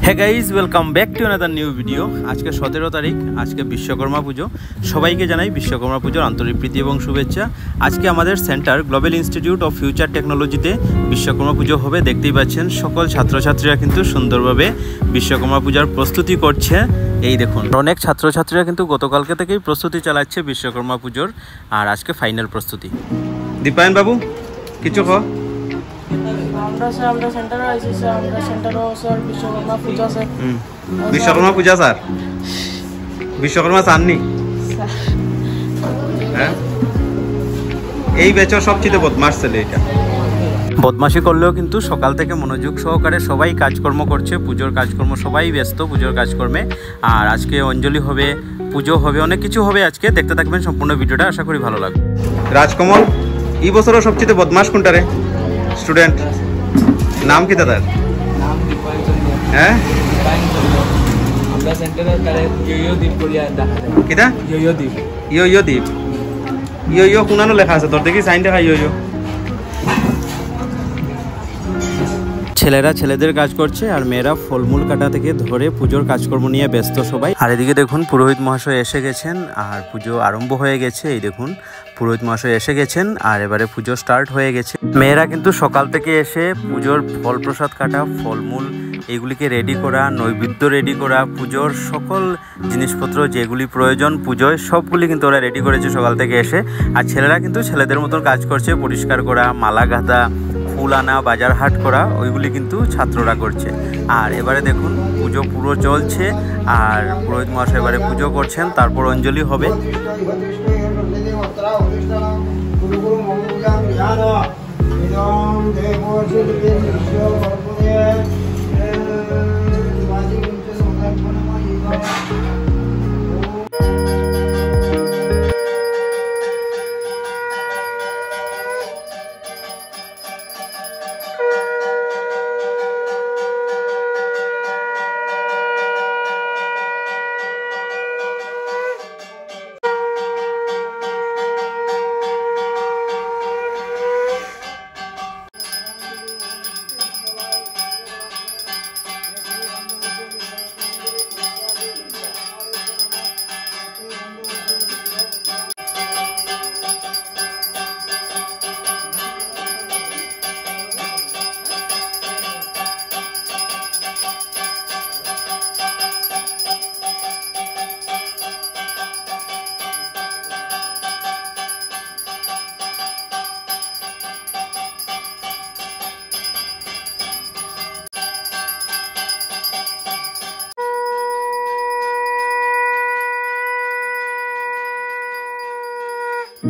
হ্যাঁ guys, welcome back to another new video. আজকে 17 তারিখ, আজকে বিশ্বকর্মা পুজো। সবাইকে জানাই বিশ্বকর্মা পুজোর আন্তরিক প্রীতি এবং শুভেচ্ছা। আজকে আমাদের centre global institute of future টেকনোলজিতে বিশ্বকর্মা পুজো হবে। দেখতেই পাচ্ছেন সকল ছাত্রছাত্রীরা কিন্তু সুন্দরভাবে বিশ্বকর্মা পূজার প্রস্তুতি করছে। এই দেখুন, অনেক ছাত্রছাত্রীরা কিন্তু গতকালকে থেকেই প্রস্তুতি চালাচ্ছে বিশ্বকর্মা পুজোর, আর আজকে ফাইনাল প্রস্তুতি। দীপায়ন বাবু, কিছু কো? আমরা সেন্টারে আইছি স্যার, আমরা সেন্টারে স্যার বিশ্বকর্মা পূজা স্যার। বিশ্বকর্মা পূজা স্যার, বিশ্বকর্মা চাননি? হ্যাঁ, এই ব্যাচের সবচেয়ে বদমাশ ছেলে এটা। বদমাশি করলেও কিন্তু সকাল থেকে মনোযোগ সহকারে সবাই কাজকর্ম করছে, পুজোর কাজকর্ম, সবাই ব্যস্ত পুজোর কাজকর্মে। আর আজকে অঞ্জলি হবে, পুজো হবে, অনেক কিছু হবে আজকে। দেখতে থাকবেন সম্পূর্ণ ভিডিওটা, আশা করি ভালো লাগবে। রাজকমল, এই বছরও সবচেয়ে বদমাশ কোনটা রে স্টুডেন্ট? নাম কি দাদার? হ্যাঁ, আমরা সেন্টারের কারে ইয়ো দ্বীপ করিয়া দেখা যায়। কিটা? ইয়ো দ্বীপ। ইয়ো দ্বীপ, ইয়ো কোনানো লেখা আছে তোর? দেখি সাইন দেখা। ইয়ো ছেলেরা ছেলেদের কাজ করছে, আর মেয়েরা ফলমূল কাটা থেকে ধরে পুজোর কাজকর্ম নিয়ে ব্যস্ত সবাই। আর এদিকে দেখুন, পুরোহিত মহাশয় এসে গেছেন আর পুজো আরম্ভ হয়ে গেছে। এই দেখুন, পুরোহিত মহাশয় এসে গেছেন আর এবারে পুজো স্টার্ট হয়ে গেছে। মেয়েরা কিন্তু সকাল থেকে এসে পুজোর ফল প্রসাদ কাটা, ফলমূল এগুলিকে রেডি করা, নৈবেদ্য রেডি করা, পুজোর সকল জিনিসপত্র যেগুলি প্রয়োজন পুজোয় সবগুলি কিন্তু ওরা রেডি করেছে সকাল থেকে এসে। আর ছেলেরা কিন্তু ছেলেদের মতন কাজ করছে, পরিষ্কার করা, মালা গাঁথা, ফুল আনা, বাজার হাট করা, ওইগুলি কিন্তু ছাত্ররা করছে। আর এবারে দেখুন, পুজো পুরো চলছে আর পুরোহিত মহাশয় এবারে পুজো করছেন, তারপর অঞ্জলি হবে।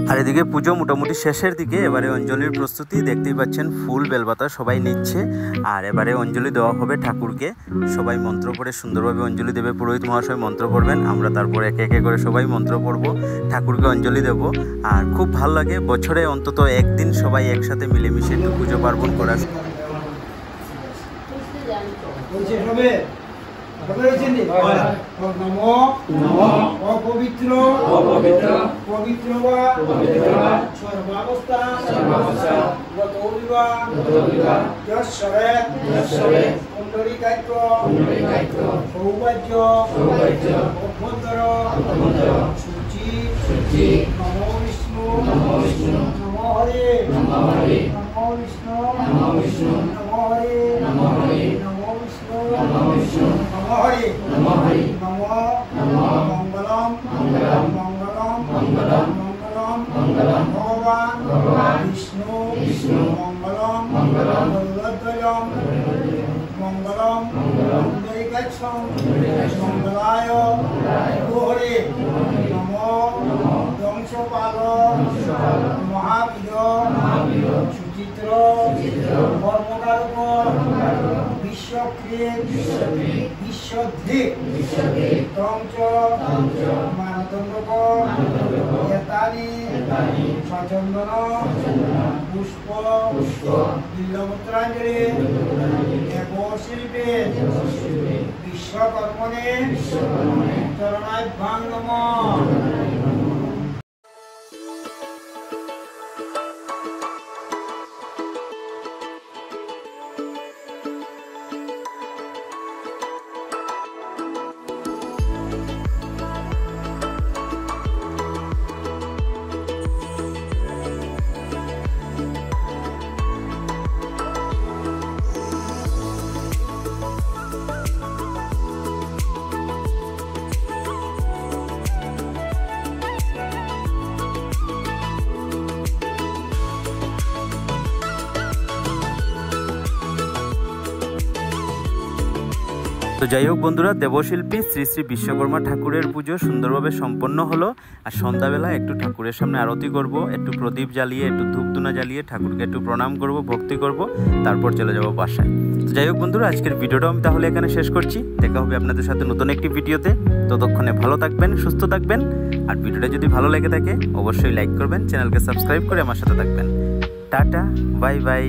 আর এদিকে পুজো মোটামুটি শেষের দিকে, এবারে অঞ্জলির প্রস্তুতি। দেখতেই পাচ্ছেন ফুল বেলপাতা সবাই নিচ্ছে। আর এবারে অঞ্জলি দেওয়া হবে ঠাকুরকে। সবাই মন্ত্র পড়ে সুন্দরভাবে অঞ্জলি দেবে। পুরোহিত মহাশয় মন্ত্র পড়বেন, আমরা তারপর একে একে করে সবাই মন্ত্র পড়বো, ঠাকুরকে অঞ্জলি দেব। আর খুব ভালো লাগে, বছরে অন্তত একদিন সবাই একসাথে মিলেমিশে একটু পুজো পার্বণ করা। পবিত্র পবিত্র সর্বাবস্থা কুণ্ডলিকাক্য সৌভাগ্য অভ্যন্তর সূচি নমো বিষ্ণু নমো হরে নমো বিষ্ণু নমো হরে নমো বিষ্ণু নমো হরে নমো মঙ্গলম ভগবান বিষ্ণু মঙ্গলম গৌরদ্বয়ম মঙ্গলম কুণ্ডলিকাক্ষম মঙ্গলায় হরে নমো দংশপাল মহাবীর সুচিত্র কর্মকারক বিশ্বকৃত বিশ্বধৃক তঞ্চ মানদণ্ডক এতানি সচন্দন পুষ্প বিল্লপত্রাঞ্জলি দেবশিল্পে বিশ্বকর্মণে চরণাভ্যাং নমঃ। তো যাই হোক বন্ধুরা, দেবশিল্পী শ্রী শ্রী বিশ্বকর্মা ঠাকুরের পুজো সুন্দরভাবে সম্পন্ন হলো। আর সন্ধ্যাবেলা একটু ঠাকুরের সামনে আরতি করব, একটু প্রদীপ জ্বালিয়ে, একটু ধূপধুনা জ্বালিয়ে ঠাকুরকে একটু প্রণাম করব, ভক্তি করব, তারপর চলে যাব বাসায়। তো যাই হোক বন্ধুরা, আজকের ভিডিওটা আমি তাহলে এখানে শেষ করছি। দেখা হবে আপনাদের সাথে নতুন একটি ভিডিওতে। ততক্ষণে ভালো থাকবেন, সুস্থ থাকবেন। আর ভিডিওটা যদি ভালো লেগে থাকে অবশ্যই লাইক করবেন, চ্যানেলকে সাবস্ক্রাইব করে আমার সাথে থাকবেন। Tata, bye bye.